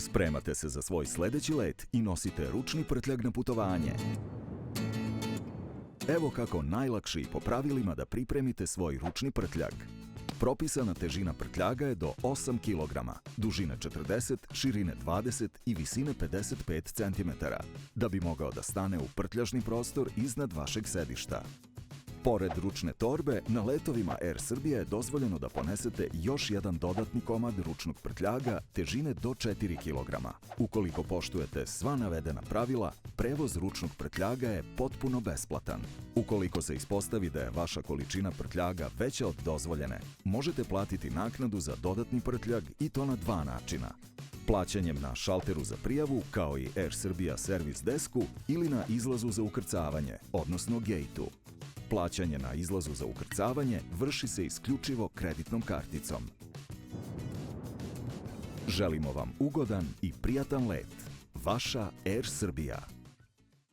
Spremate se za svoj sledeći let i nosite ručni prtljag na putovanje. Evo kako najlakše i po pravilima da pripremite svoj ručni prtljag. Propisana težina prtljaga je do 8 kg, dužine 40, širine 20 i visine 55 cm, da bi mogao da stane u prtljažni prostor iznad vašeg sedišta. Pored ručne torbe, na letovima Air Srbije je dozvoljeno da ponesete još jedan dodatni komad ručnog prtljaga težine do 4 kg. Ukoliko poštujete sva navedena pravila, prevoz ručnog prtljaga je potpuno besplatan. Ukoliko se ispostavi da je vaša količina prtljaga veća od dozvoljene, možete platiti naknadu za dodatni prtljag i to na dva načina. Plaćanjem na šalteru za prijavu, kao i Air Srbija Service Desku, ili na izlazu za ukrcavanje, odnosno gejtu. Plaćanje na izlazu za ukrcavanje vrši se isključivo kreditnom karticom. Želimo vam ugodan i prijatan let. Vaša Air Srbija.